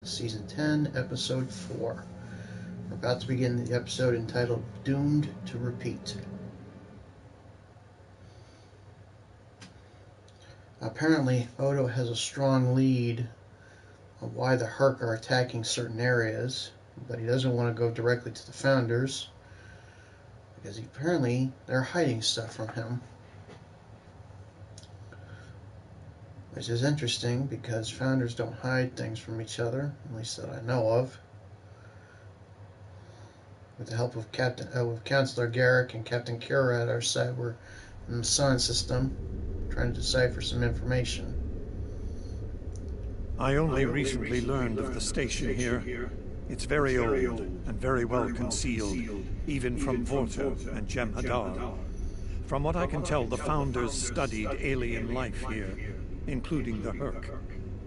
Season 10, Episode 4. We're about to begin the episode entitled Doomed to Repeat. Apparently, Odo has a strong lead on why the Herc are attacking certain areas, but he doesn't want to go directly to the Founders, because apparently they're hiding stuff from him. Which is interesting, because Founders don't hide things from each other, at least that I know of. With the help of with Counselor Garrick and Captain Kira at our side, we're in the Sun system, trying to decipher some information. I only recently learned of the station here. It's very old and very well concealed, even from Vorta and Jem'Hadar. From what I can tell, the Founders studied alien life here, including the Herc.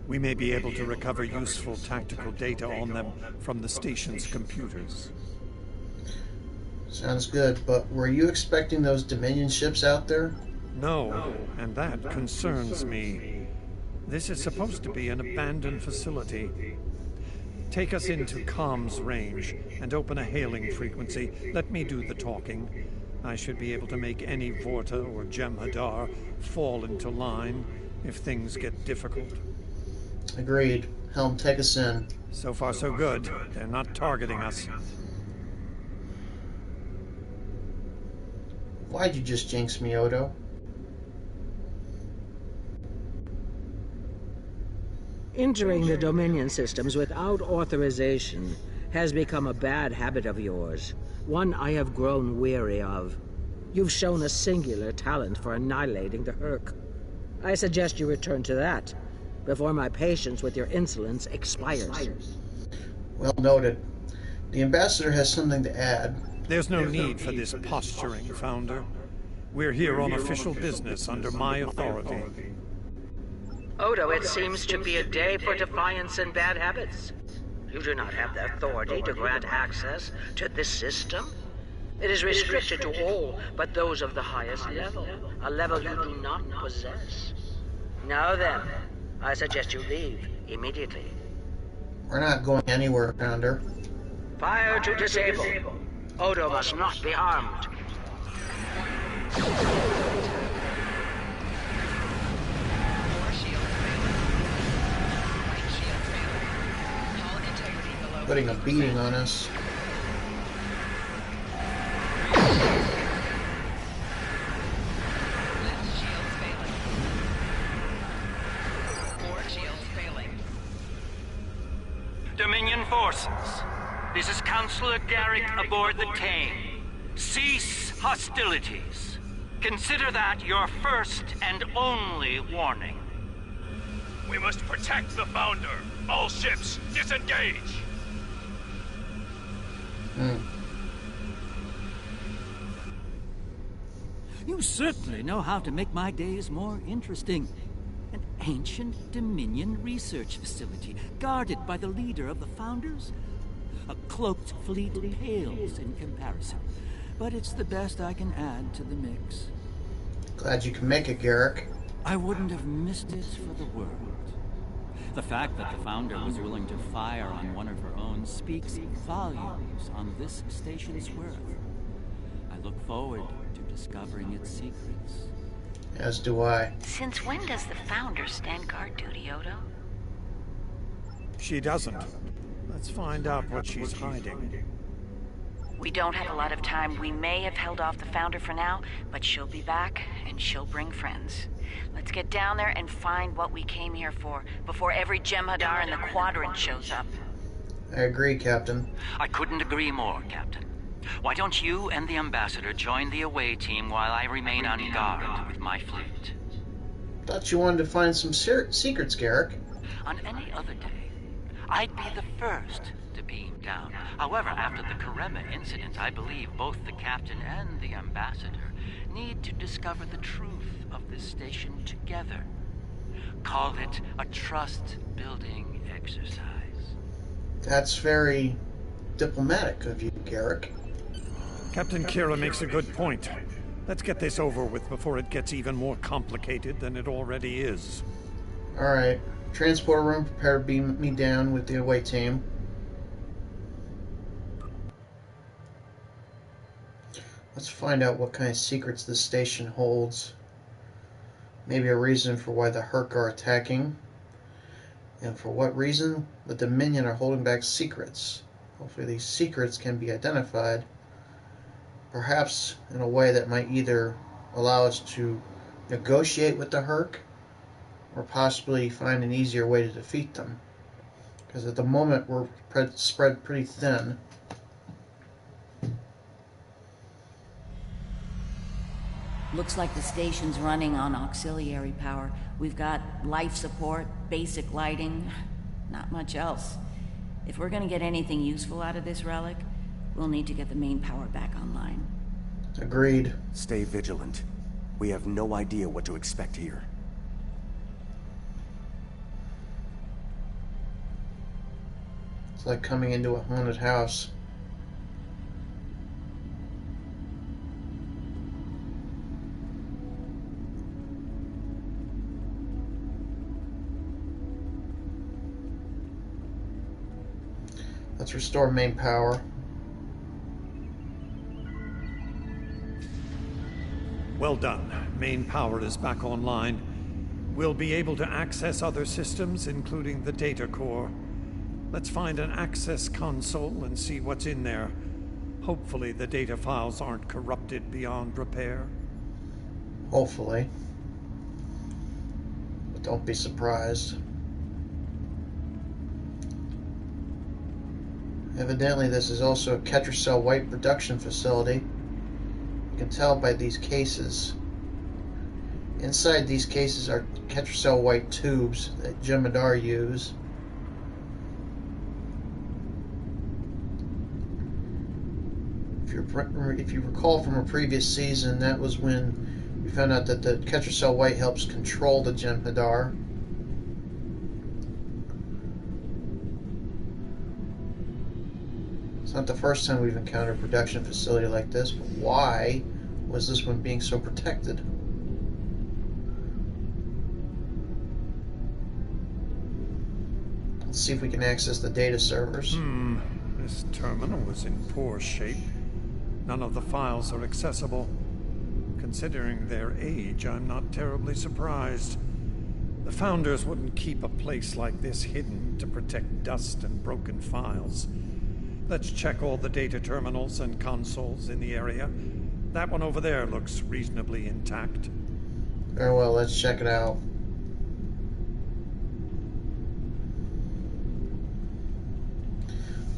We may be able to recover useful tactical data on them from the station's computers. Sounds good, but were you expecting those Dominion ships out there? No, and that concerns me. This is supposed to be an abandoned facility. Take us into comms range and open a hailing frequency. Let me do the talking. I should be able to make any Vorta or Jem'Hadar fall into line if things get difficult. Agreed. Helm, take us in. So far so good. They're not targeting us. Why'd you just jinx me, Odo? Entering the Dominion systems without authorization has become a bad habit of yours, one I have grown weary of. You've shown a singular talent for annihilating the Herc. I suggest you return to that, before my patience with your insolence expires. Well noted. The Ambassador has something to add. There's no need for this posturing, Founder. We're here on official business under my authority. Odo, it seems to be a day for defiance and bad habits. You do not have the authority to grant access to this system. It is restricted to all but those of the highest level, a level you do not possess. Now then, I suggest you leave immediately. We're not going anywhere, Founder. Fire to disable. Odo must not be harmed. Putting a beating on us. Dominion forces, this is Counselor Garrick aboard the Tame. Cease hostilities. Consider that your first and only warning. We must protect the Founder. All ships, disengage! You certainly know how to make my days more interesting. An ancient Dominion research facility, guarded by the leader of the Founders? A cloaked fleet pales in comparison, but it's the best I can add to the mix. Glad you can make it, Garrick. I wouldn't have missed it for the world. The fact that the Founder was willing to fire on one of her own speaks volumes on this station's worth. I look forward to discovering its secrets. As do I. Since when does the Founder stand guard duty, Odo? She doesn't. Let's find out what she's hiding. We don't have a lot of time. We may have held off the Founder for now, but she'll be back, and she'll bring friends. Let's get down there and find what we came here for, before every Jem'Hadar in the Quadrant shows up. I agree, Captain. I couldn't agree more, Captain. Why don't you and the Ambassador join the away team while I remain on guard with my fleet? Thought you wanted to find some secrets, Garrick. On any other day, I'd be the first to beam down. However, after the Karema incident, I believe both the Captain and the Ambassador need to discover the truth of this station together. Call it a trust-building exercise. That's very diplomatic of you, Garrick. Captain Kira makes a good point. Let's get this over with before it gets even more complicated than it already is. Alright. transporter room. Prepare to beam me down with the away team. Let's find out what kind of secrets this station holds. Maybe a reason for why the Herc are attacking. And for what reason the Dominion are holding back secrets. Hopefully these secrets can be identified. Perhaps in a way that might either allow us to negotiate with the Herc or possibly find an easier way to defeat them. Because at the moment we're spread pretty thin. Looks like the station's running on auxiliary power. We've got life support, basic lighting, not much else. If we're gonna get anything useful out of this relic, we'll need to get the main power back online. Agreed. Stay vigilant. We have no idea what to expect here. It's like coming into a haunted house. Let's restore main power. Well done. Main power is back online. We'll be able to access other systems, including the data core. Let's find an access console and see what's in there. Hopefully the data files aren't corrupted beyond repair. Hopefully. But don't be surprised. Evidently, this is also a Ketracel White production facility. You can tell by these cases. Inside these cases are Ketracel White tubes that Jem'Hadar use. If you recall from a previous season, that was when we found out that the Ketracel White helps control the Jem'Hadar. It's not the first time we've encountered a production facility like this, but why was this one being so protected? Let's see if we can access the data servers. This terminal is in poor shape. None of the files are accessible. Considering their age, I'm not terribly surprised. The Founders wouldn't keep a place like this hidden to protect dust and broken files. Let's check all the data terminals and consoles in the area. That one over there looks reasonably intact. Very well, let's check it out.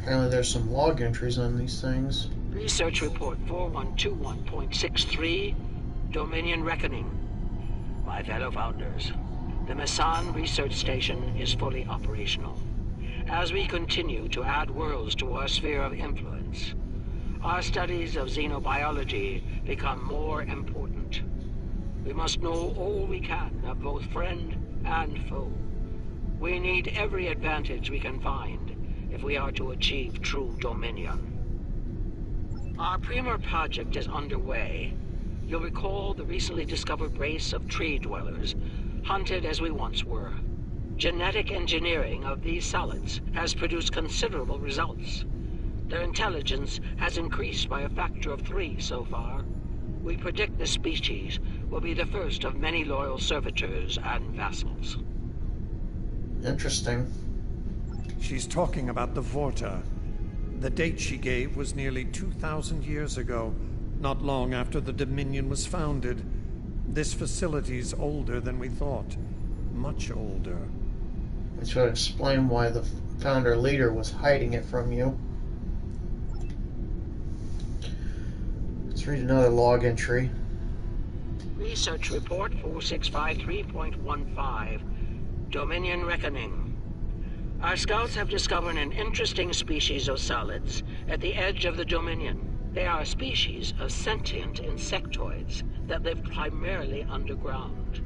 Apparently there's some log entries on these things. Research report 4121.63, Dominion Reckoning. My fellow Founders, the Mesan research station is fully operational. As we continue to add worlds to our sphere of influence, our studies of xenobiology become more important. We must know all we can of both friend and foe. We need every advantage we can find if we are to achieve true dominion. Our premier project is underway. You'll recall the recently discovered race of tree dwellers, hunted as we once were. Genetic engineering of these solids has produced considerable results. Their intelligence has increased by a factor of 3 so far. We predict this species will be the first of many loyal servitors and vassals. Interesting. She's talking about the Vorta. The date she gave was nearly 2,000 years ago, not long after the Dominion was founded. This facility's older than we thought. Much older. Which would explain why the Founder leader was hiding it from you. Let's read another log entry. Research report 4653.15, Dominion Reckoning. Our scouts have discovered an interesting species of solids at the edge of the Dominion. They are a species of sentient insectoids that live primarily underground.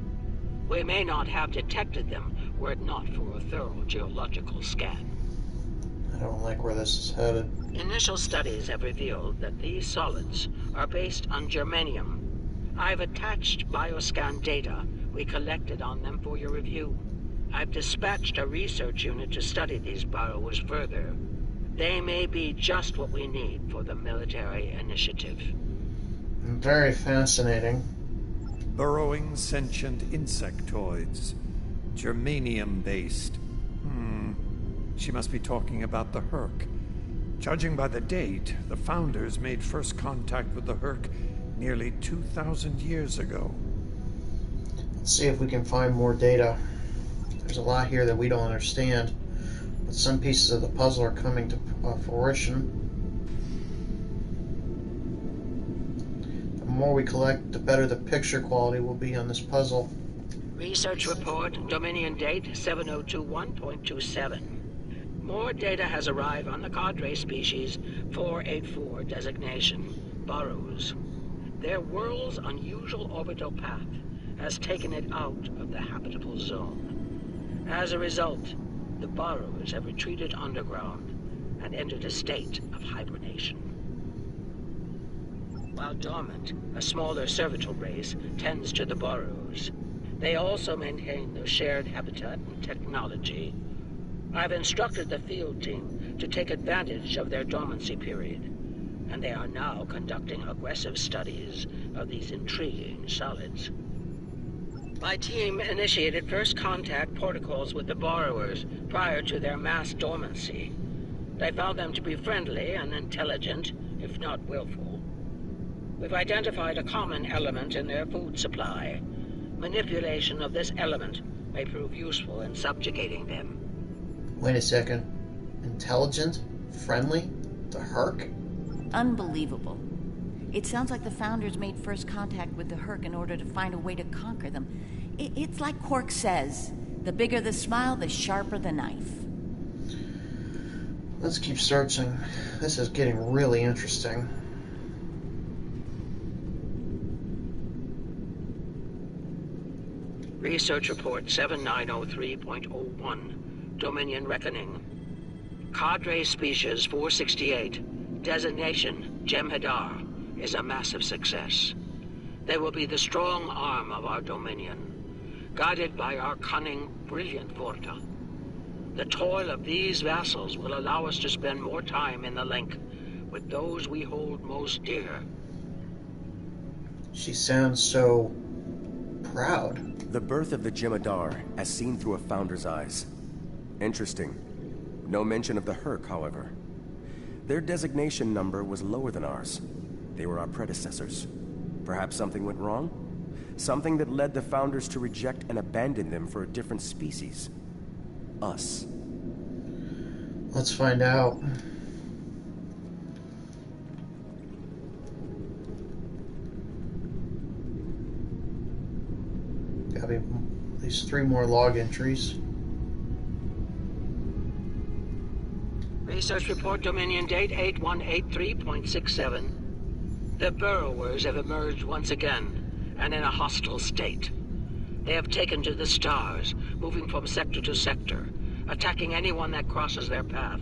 We may not have detected them were it not for a thorough geological scan. I don't like where this is headed. Initial studies have revealed that these solids are based on germanium. I've attached bioscan data we collected on them for your review. I've dispatched a research unit to study these burrows further. They may be just what we need for the military initiative. Very fascinating. Burrowing sentient insectoids. Germanium-based. She must be talking about the Herc. Judging by the date, the Founders made first contact with the Herc nearly 2,000 years ago. Let's see if we can find more data. There's a lot here that we don't understand, but some pieces of the puzzle are coming to fruition. The more we collect, the better the picture quality will be on this puzzle. Research report, Dominion date 7021.27. More data has arrived on the cadre species 484 designation, burrows. Their world's unusual orbital path has taken it out of the habitable zone. As a result, the burrows have retreated underground and entered a state of hibernation. While dormant, a smaller cervital race tends to the burrows. They also maintain their shared habitat and technology. I've instructed the field team to take advantage of their dormancy period, and they are now conducting aggressive studies of these intriguing solids. My team initiated first contact protocols with the borrowers prior to their mass dormancy. They found them to be friendly and intelligent, if not willful. We've identified a common element in their food supply. Manipulation of this element may prove useful in subjugating them. Wait a second. Intelligent? Friendly? The Herc? Unbelievable. It sounds like the Founders made first contact with the Herc in order to find a way to conquer them. It's like Quark says, the bigger the smile, the sharper the knife. Let's keep searching. This is getting really interesting. Research report 7903.01, Dominion Reckoning. Cadre species 468, designation Jem'Hadar, is a massive success. They will be the strong arm of our Dominion, guided by our cunning, brilliant Vorta. The toil of these vassals will allow us to spend more time in the link with those we hold most dear. She sounds so proud. The birth of the Jem'Hadar as seen through a Founder's eyes. Interesting. No mention of the Herc, however. Their designation number was lower than ours. They were our predecessors. Perhaps something went wrong? Something that led the Founders to reject and abandon them for a different species. Us. Let's find out. Gotta be at least 3 more log entries. Research report Dominion date 8183.67. The burrowers have emerged once again, and in a hostile state. They have taken to the stars, moving from sector to sector, attacking anyone that crosses their path.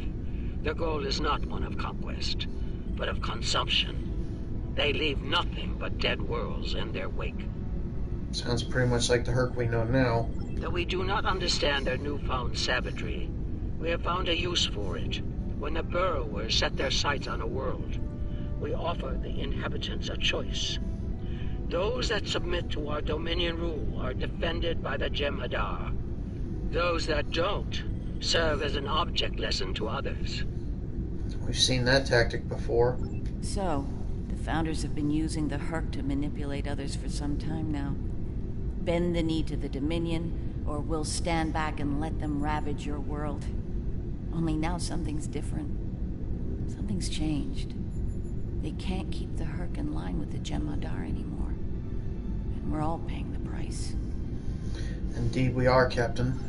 Their goal is not one of conquest, but of consumption. They leave nothing but dead worlds in their wake. Sounds pretty much like the Herc we know now. Though we do not understand their newfound savagery, we have found a use for it. When the burrowers set their sights on a world, we offer the inhabitants a choice. Those that submit to our Dominion rule are defended by the Jem'Hadar. Those that don't serve as an object lesson to others. We've seen that tactic before. So, the Founders have been using the Herc to manipulate others for some time now. Bend the knee to the Dominion, or we'll stand back and let them ravage your world. Only now something's different. Something's changed. They can't keep the Herc in line with the Jem'Hadar anymore. And we're all paying the price. Indeed we are, Captain.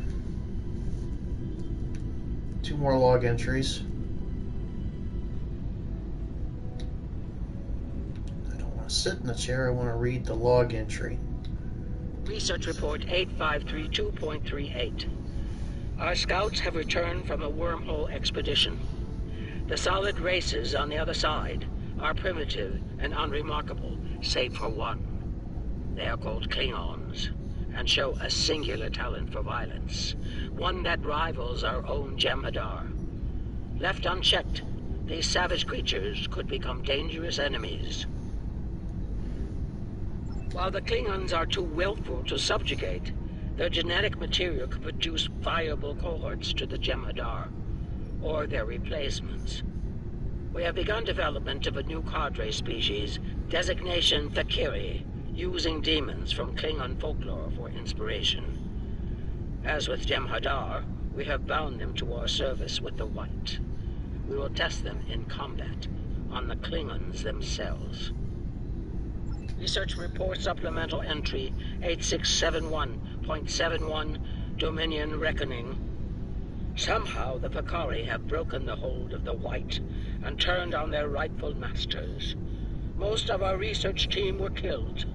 2 more log entries. I don't want to sit in the chair, I want to read the log entry. Research report 8532.38. Our scouts have returned from a wormhole expedition. The solid races on the other side are primitive and unremarkable, save for one. They are called Klingons, and show a singular talent for violence, one that rivals our own Jem'Hadar. Left unchecked, these savage creatures could become dangerous enemies. While the Klingons are too willful to subjugate, their genetic material could produce viable cohorts to the Jem'Hadar, or their replacements. We have begun development of a new cadre species, designation Fakiri, using demons from Klingon folklore for inspiration. As with Jem'Hadar, we have bound them to our service with the White. We will test them in combat on the Klingons themselves. Research Report Supplemental Entry 8671.71, Dominion Reckoning. Somehow the Fakari have broken the hold of the White and turned on their rightful masters. Most of our research team were killed.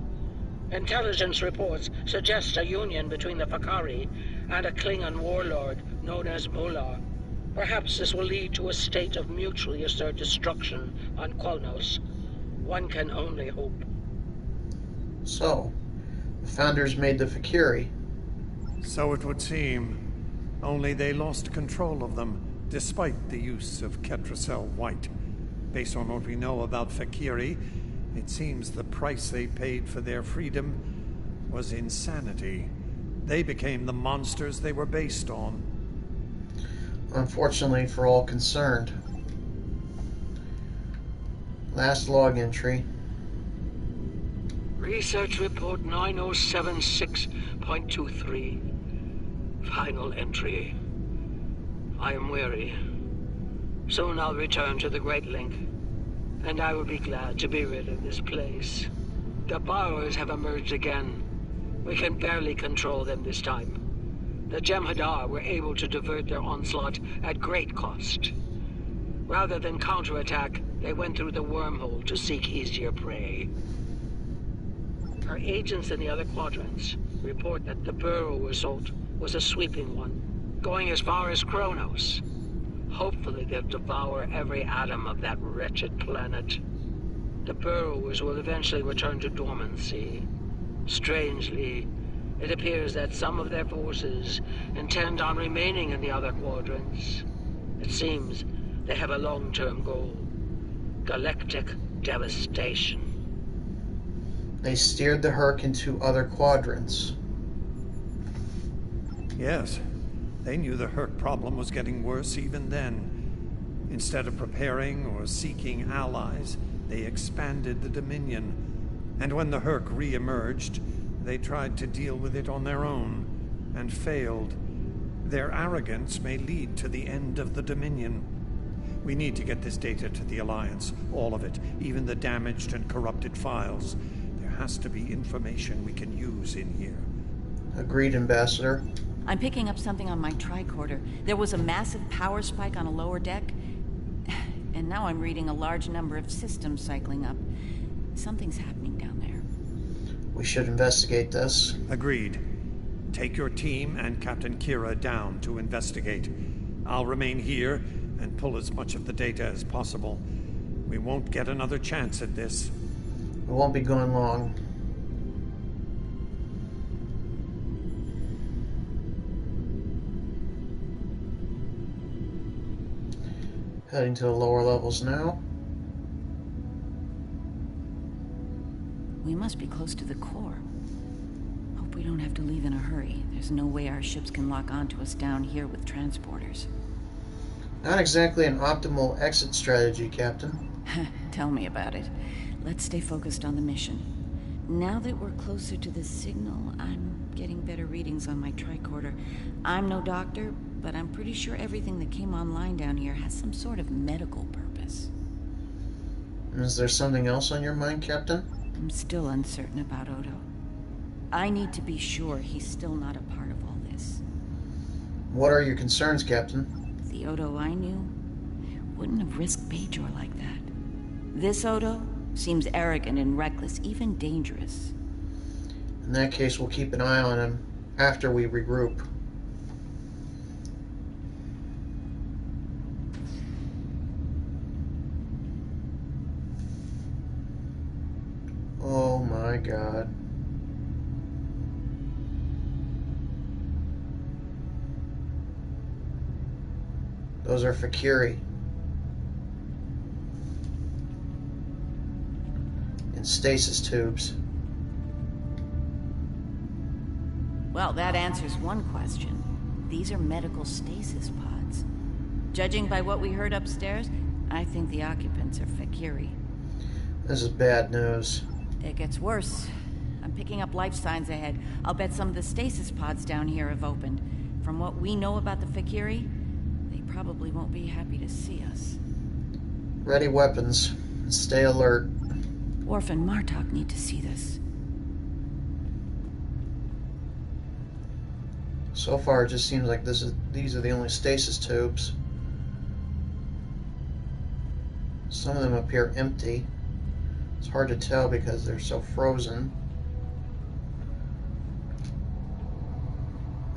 Intelligence reports suggest a union between the Fakari and a Klingon warlord known as Mullah. Perhaps this will lead to a state of mutually assured destruction on Qualnos. One can only hope. So, the Founders made the Fakiri. So it would seem. Only they lost control of them, despite the use of Ketracel White. Based on what we know about Fakiri, it seems the price they paid for their freedom was insanity. They became the monsters they were based on. Unfortunately for all concerned. Last log entry. Research Report 9076.23. Final entry. I am weary. Soon I'll return to the Great Link, and I will be glad to be rid of this place. The borrowers have emerged again. We can barely control them this time. The Jem'Hadar were able to divert their onslaught at great cost. Rather than counterattack, they went through the wormhole to seek easier prey. Our agents in the other quadrants report that the burrow assault was a sweeping one, going as far as Kronos. Hopefully they'll devour every atom of that wretched planet. The burrowers will eventually return to dormancy. Strangely, it appears that some of their forces intend on remaining in the other quadrants. It seems they have a long-term goal: galactic devastation. They steered the Herc into other quadrants. Yes, they knew the Herc problem was getting worse even then. Instead of preparing or seeking allies, they expanded the Dominion. And when the Herc re-emerged, they tried to deal with it on their own, and failed. Their arrogance may lead to the end of the Dominion. We need to get this data to the Alliance, all of it, even the damaged and corrupted files. There has to be information we can use in here. Agreed, Ambassador. I'm picking up something on my tricorder. There was a massive power spike on a lower deck, and now I'm reading a large number of systems cycling up. Something's happening down there. We should investigate this. Agreed. Take your team and Captain Kira down to investigate. I'll remain here and pull as much of the data as possible. We won't get another chance at this. We won't be gone long. Heading to the lower levels now. We must be close to the core. Hope we don't have to leave in a hurry. There's no way our ships can lock onto us down here with transporters. Not exactly an optimal exit strategy, Captain. Tell me about it. Let's stay focused on the mission. Now that we're closer to the signal, I'm getting better readings on my tricorder. I'm no doctor, but I'm pretty sure everything that came online down here has some sort of medical purpose. Is there something else on your mind, Captain? I'm still uncertain about Odo. I need to be sure he's still not a part of all this. What are your concerns, Captain? The Odo I knew wouldn't have risked Bajor like that. This Odo seems arrogant and reckless, even dangerous. In that case, we'll keep an eye on him after we regroup. Oh my God. Those are Fakiri. In stasis tubes. Well, that answers one question. These are medical stasis pods. Judging by what we heard upstairs, I think the occupants are Fakiri. This is bad news. It gets worse. I'm picking up life signs ahead. I'll bet some of the stasis pods down here have opened. From what we know about the Fakiri, they probably won't be happy to see us. Ready weapons. Stay alert. Worf and Martok need to see this. So far, it just seems like these are the only stasis tubes. Some of them appear empty. It's hard to tell because they're so frozen.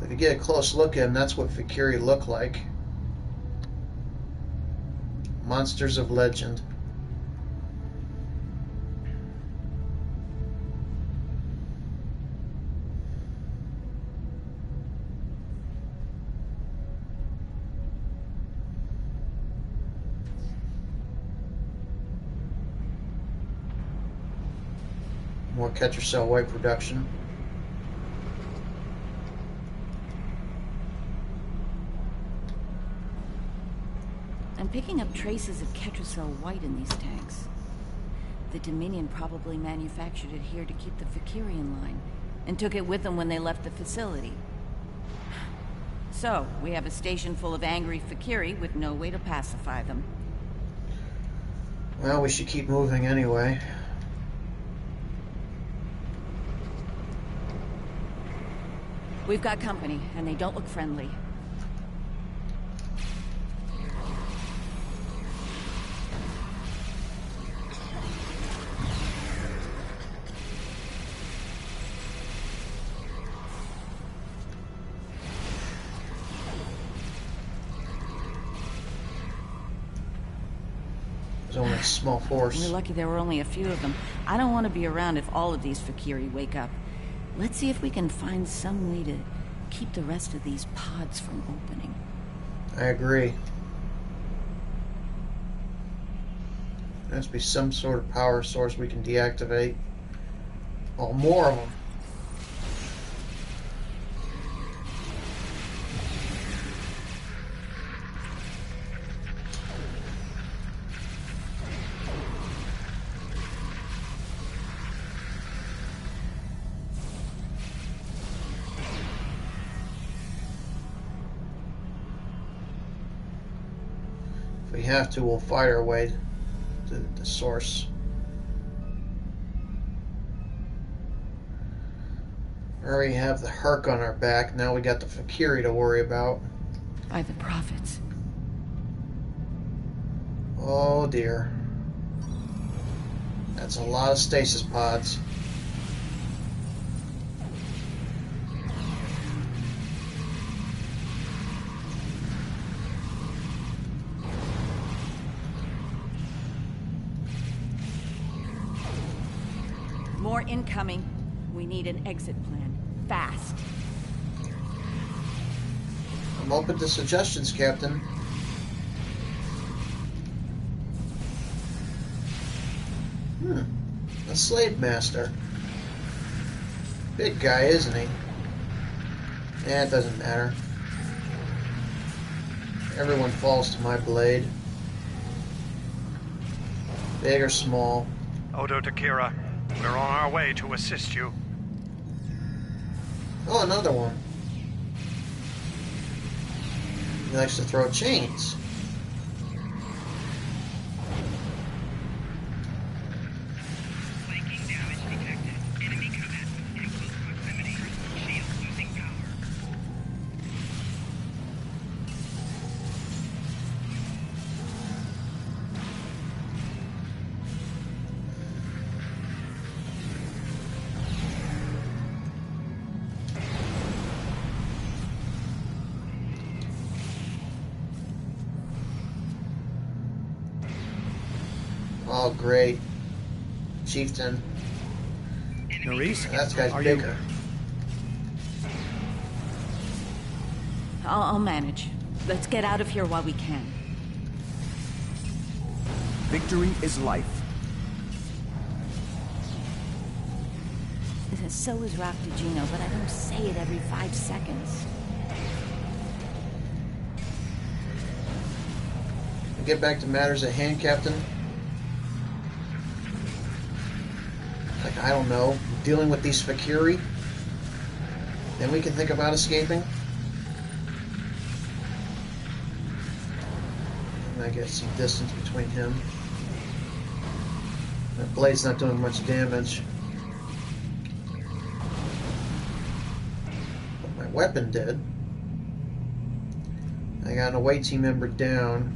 If you get a close look at them, that's what Fakiri look like. Monsters of legend. More Catcher Cell White production. I'm picking up traces of Ketracel White in these tanks. The Dominion probably manufactured it here to keep the Fakiri in line, and took it with them when they left the facility. So, we have a station full of angry Fakiri with no way to pacify them. Well, we should keep moving anyway. We've got company, and they don't look friendly. There's only a small force. We're lucky there were only a few of them. I don't want to be around if all of these Fakiri wake up. Let's see if we can find some way to keep the rest of these pods from opening. I agree. There must be some sort of power source we can deactivate. Oh, more of them. If we have to, we'll fight our way to the source. We already have the Herc on our back. Now we got the Fakiri to worry about. By the prophets. Oh dear. That's a lot of stasis pods. More incoming. We need an exit plan. Fast. I'm open to suggestions, Captain. A slave master. Big guy, isn't he? Yeah, it doesn't matter. Everyone falls to my blade. Big or small. Odo to Kira, we're on our way to assist you. Oh, another one. He likes to throw chains. Flanking damage detected. Enemy combat in close proximity. Shield losing power. Oh, great. Chieftain. Nerys, That guy's are bigger. I'll manage. Let's get out of here while we can. Victory is life. So is Raptogino, but I don't say it every 5 seconds. Get back to matters at hand, Captain. Like, I don't know, dealing with these Fakiri. Then we can think about escaping. And I get some distance between him. That blade's not doing much damage. But my weapon did. I got an away team member down.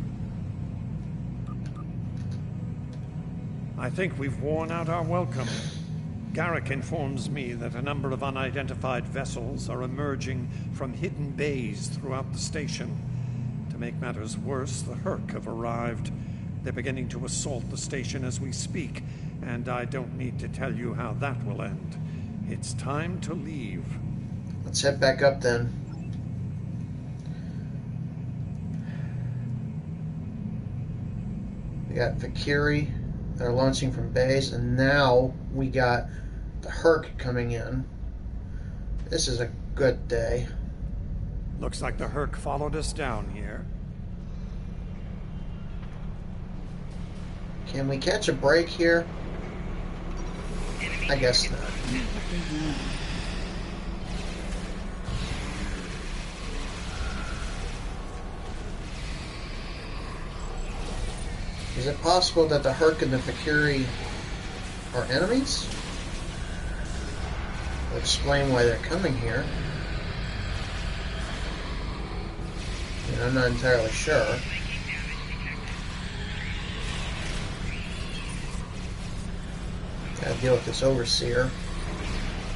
I think we've worn out our welcome. Garrick informs me that a number of unidentified vessels are emerging from hidden bays throughout the station. To make matters worse, the Herc have arrived. They're beginning to assault the station as we speak, and I don't need to tell you how that will end. It's time to leave. Let's head back up then. We got Fakiri. They're launching from base, and now we got the Herc coming in. This is a good day. Looks like the Herc followed us down here. Can we catch a break here? I guess not. Is it possible that the Herc and the Fakiri are enemies? Will explain why they're coming here. And I'm not entirely sure. Gotta deal with this Overseer.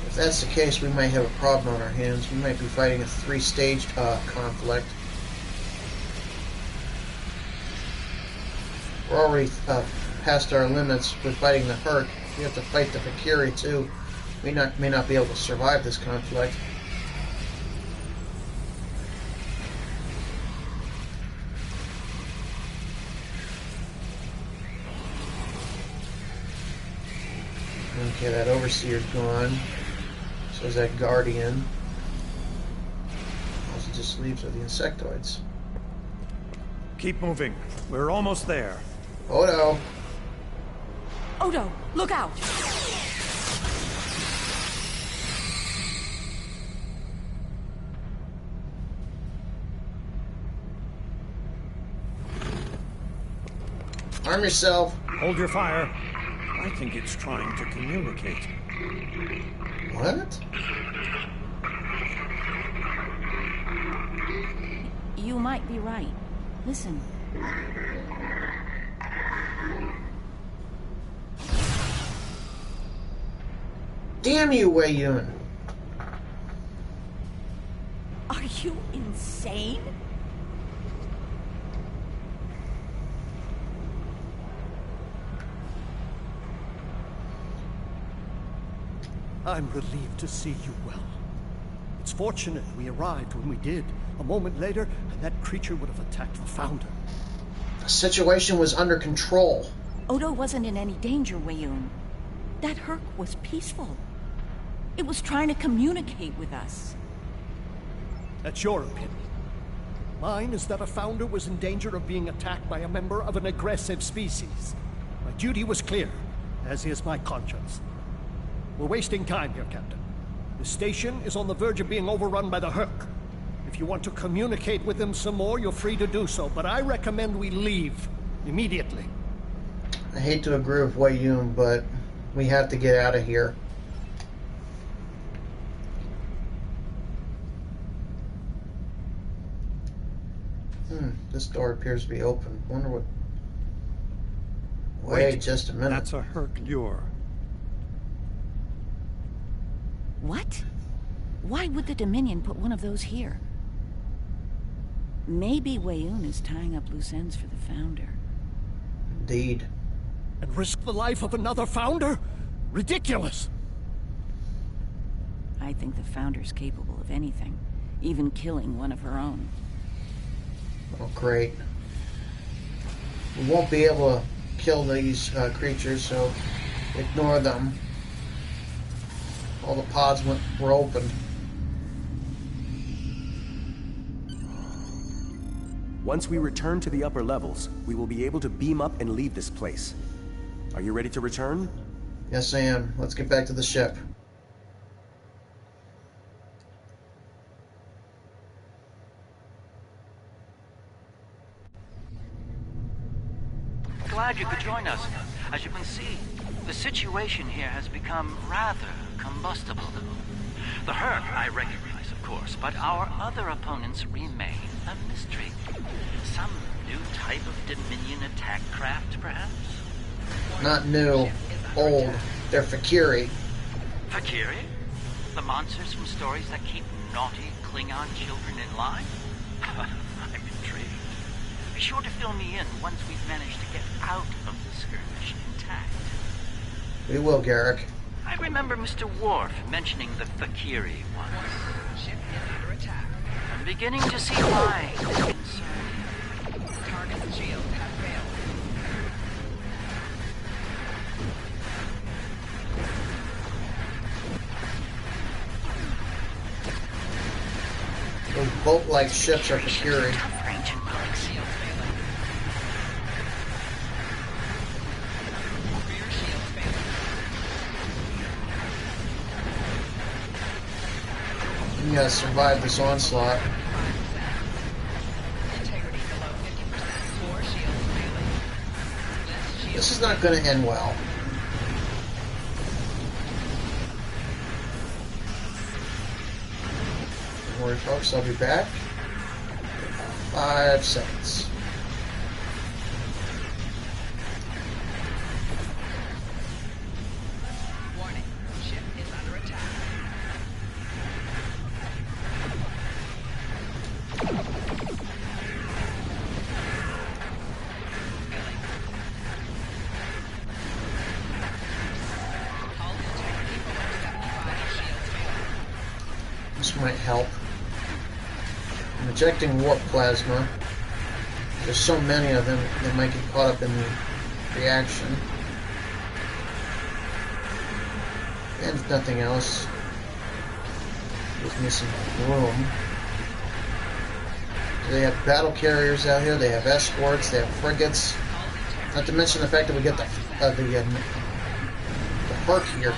If that's the case, we might have a problem on our hands. We might be fighting a 3-staged conflict. We're already past our limits with fighting the Herc. We have to fight the Fakiri too. We may not be able to survive this conflict. Okay, that Overseer's gone. So is that Guardian. All it just leaves are the Insectoids. Keep moving. We're almost there. Odo! Odo, look out! Arm yourself! Hold your fire. I think it's trying to communicate. What? You might be right. Listen. Damn you, Wei Yun! Are you insane? I'm relieved to see you well. It's fortunate we arrived when we did. A moment later, and that creature would have attacked the Founder. The situation was under control. Odo wasn't in any danger, Wei Yun. That Herc was peaceful. It was trying to communicate with us. That's your opinion. Mine is that a Founder was in danger of being attacked by a member of an aggressive species. My duty was clear, as is my conscience. We're wasting time here, Captain. The station is on the verge of being overrun by the Herc. If you want to communicate with them some more, you're free to do so, but I recommend we leave immediately. I hate to agree with Wei Yun, but we have to get out of here. This door appears to be open. Wonder what... Wait just a minute. That's a Herc lure. What? Why would the Dominion put one of those here? Maybe Wei Yun is tying up loose ends for the Founder. Indeed. And risk the life of another Founder? Ridiculous! I think the Founder's capable of anything, even killing one of her own. Oh, great. We won't be able to kill these creatures, so ignore them. All the pods were opened. Once we return to the upper levels, we will be able to beam up and leave this place. Are you ready to return? Yes, I am. Let's get back to the ship. Glad you could join us. As you can see, the situation here has become rather combustible. The Herc I recognize, of course, but our other opponents remain a mystery. Some new type of Dominion attack craft, perhaps? Not new. Old. They're Fakiri. Fakiri? The monsters from stories that keep naughty Klingon children in line? I'm intrigued. Be sure to fill me in once we've managed to get out of the skirmish intact. We will, Garrick. I remember Mr. Worf mentioning the Fakiri once. Ship is under attack. I'm beginning to see why they concern you. Target's shields have failed. Those boat-like ships are Fakiri. Tough range and bullets. Shields failing. Rear shields failing. You gotta survive this onslaught. 5%. Integrity below 50%. 4 shields failing. Less shields. This is not gonna end well. Don't worry, folks. I'll be back. 5 seconds. Warning. Ship is under attack. Hull integrity below 75. Shields failing. This might help. I'm ejecting warp plasma. There's so many of them, they might get caught up in the reaction. And if nothing else, gives me some room. They have battle carriers out here, they have escorts, they have frigates. Not to mention the fact that we get the Herc here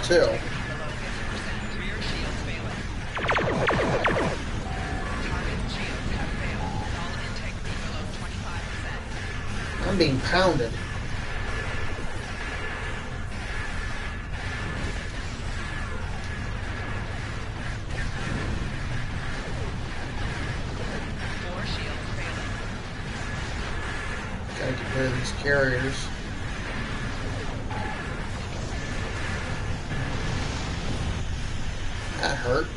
too. Below 50%. Rear shields failing. Target's shields have failed. Hull integrity below 25%. I'm being pounded. Four shields failing. Gotta get rid of these carriers. That hurt.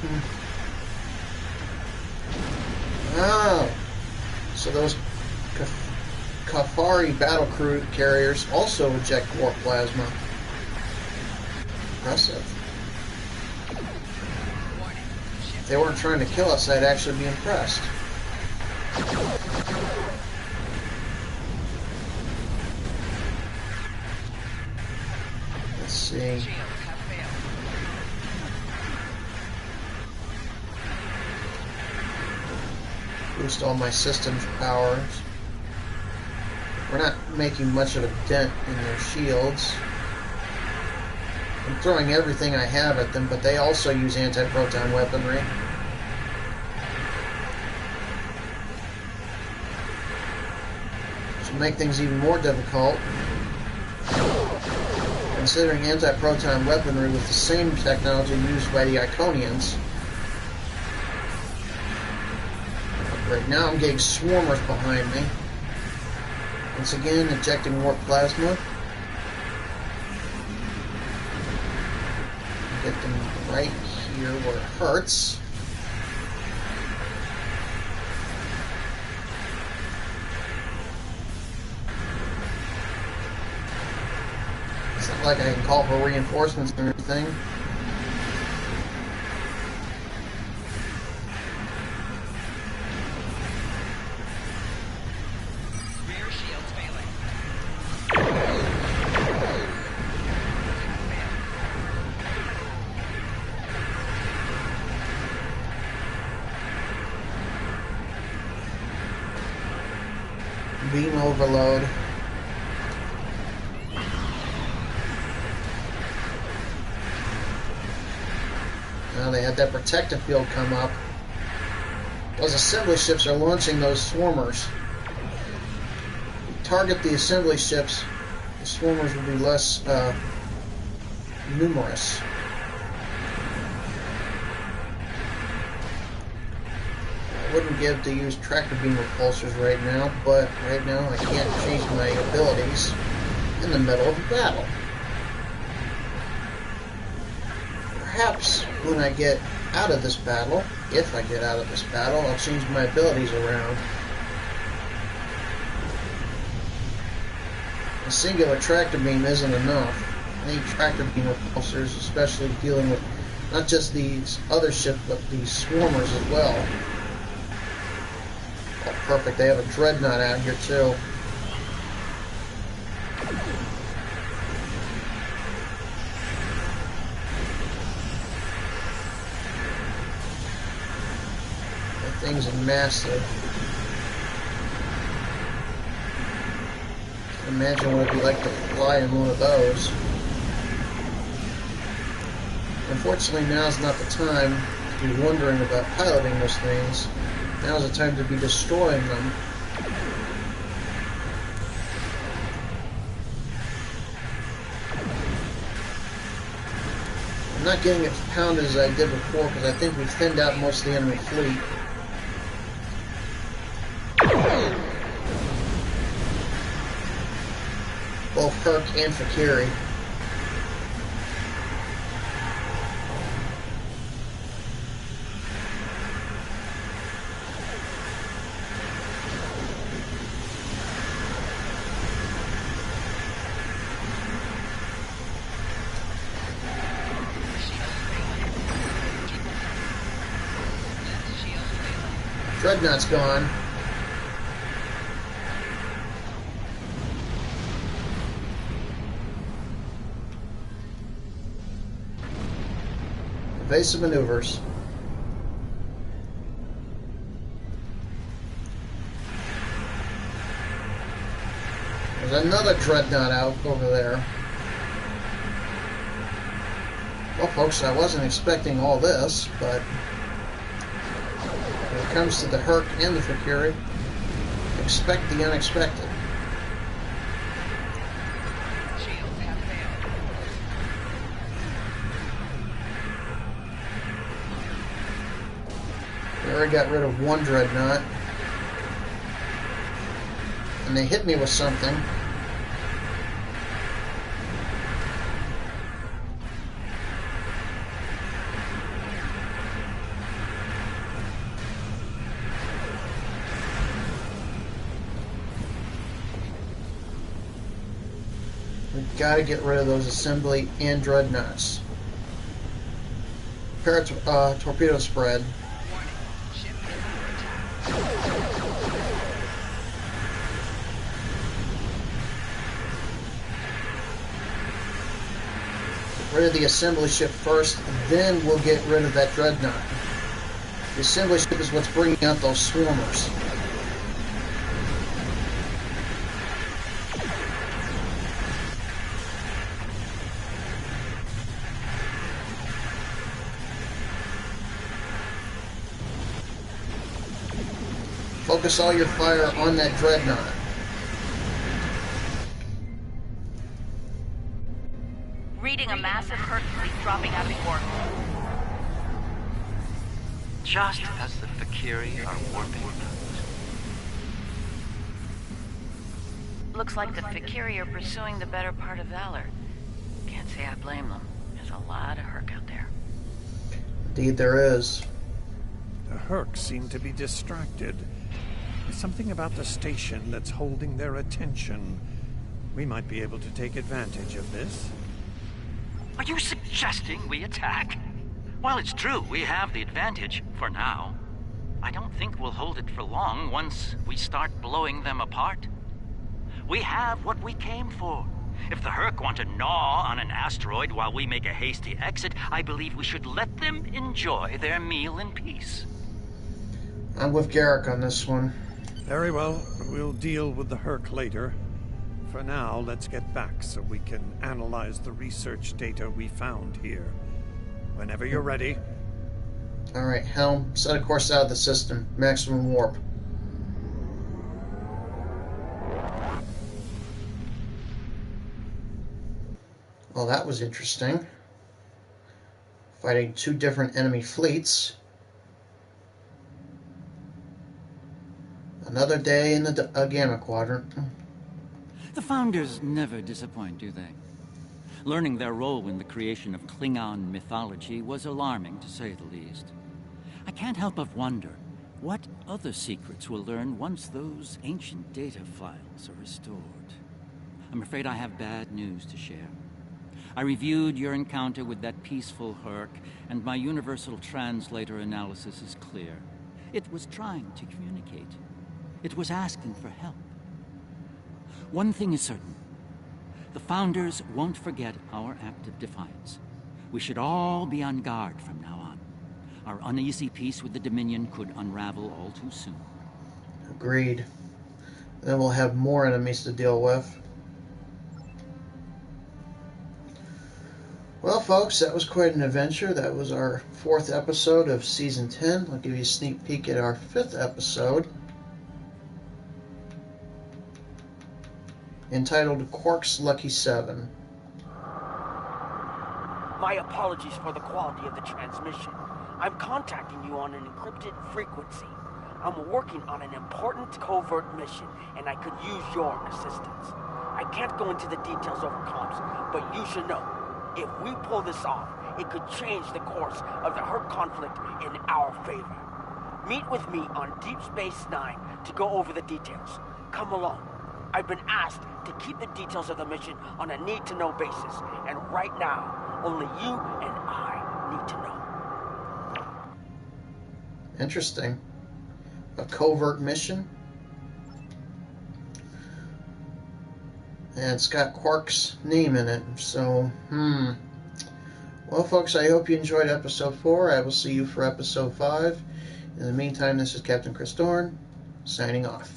Oh. So those Kafari battle crew carriers also eject warp plasma. Impressive. Warning. Ship If they weren't trying to kill us, I'd actually be impressed. Let's see. shields have failed. Boost all my systems powers. We're not making much of a dent in their shields. I'm throwing everything I have at them, but they also use anti-proton weaponry. To make things even more difficult, considering anti-proton weaponry with the same technology used by the Iconians. Right now I'm getting swarmers behind me. Once again, ejecting warp plasma. Get them right here where it hurts. It's not like I can call for reinforcements or anything. overload. Now they had that protective field come up. Those assembly ships are launching those swarmers. Target the assembly ships, the swarmers will be less numerous. I wouldn't give to use tractor beam repulsors right now, but right now I can't change my abilities in the middle of a battle. Perhaps when I get out of this battle, if I get out of this battle, I'll change my abilities around. A singular tractor beam isn't enough. I need tractor beam repulsors, especially dealing with not just these other ships, but these swarmers as well. Oh, perfect. They have a dreadnought out here, too. That thing's massive. Imagine what it'd be like to fly in one of those. Unfortunately, now's not the time to be wondering about piloting those things. Now's the time to be destroying them. I'm not getting as pounded as I did before because I think we thinned out most of the enemy fleet. Both Herc and Fakiri. Dreadnought's gone. Evasive maneuvers. There's another dreadnought out over there. Well, folks, I wasn't expecting all this, but when it comes to the Herc and the Fakiri, expect the unexpected. They already got rid of one dreadnought. And they hit me with something. We've got to get rid of those assembly and dreadnoughts. Torpedo spread. Rid of the assembly ship first, then we'll get rid of that dreadnought. The assembly ship is what's bringing out those swarmers. Focus all your fire on that dreadnought. Reading a massive Herc fleet dropping out of port. Just as the Fakiri are warping out. Looks like the Fakiri are pursuing the better part of Valor. Can't say I blame them. There's a lot of Herc out there. Indeed there is. The Herc seem to be distracted. There's something about the station that's holding their attention. We might be able to take advantage of this. Are you suggesting we attack? Well, it's true, we have the advantage, for now. I don't think we'll hold it for long once we start blowing them apart. We have what we came for. If the Herc want to gnaw on an asteroid while we make a hasty exit, I believe we should let them enjoy their meal in peace. I'm with Garrick on this one. Very well. We'll deal with the Herc later. For now, let's get back so we can analyze the research data we found here. Whenever you're ready. Alright, Helm, set a course out of the system. Maximum warp. Well, that was interesting. Fighting two different enemy fleets. Another day in the Gamma Quadrant. The Founders never disappoint, do they? Learning their role in the creation of Klingon mythology was alarming, to say the least. I can't help but wonder what other secrets we'll learn once those ancient data files are restored. I'm afraid I have bad news to share. I reviewed your encounter with that peaceful Herc, and my universal translator analysis is clear. It was trying to communicate. It was asking for help. One thing is certain. The Founders won't forget our act of defiance. We should all be on guard from now on. Our uneasy peace with the Dominion could unravel all too soon. Agreed. Then we'll have more enemies to deal with. Well, folks, that was quite an adventure. That was our 4th episode of Season 10. I'll give you a sneak peek at our 5th episode, entitled Quark's Lucky 7. My apologies for the quality of the transmission. I'm contacting you on an encrypted frequency. I'm working on an important covert mission, and I could use your assistance. I can't go into the details over comms, but you should know, if we pull this off, it could change the course of the Herc conflict in our favor. Meet with me on Deep Space Nine to go over the details. Come along. I've been asked to keep the details of the mission on a need-to-know basis, and right now, only you and I need to know. Interesting. A covert mission. And it's got Quark's name in it, so, Well, folks, I hope you enjoyed episode 4. I will see you for episode 5. In the meantime, this is Captain Chris Dorn, signing off.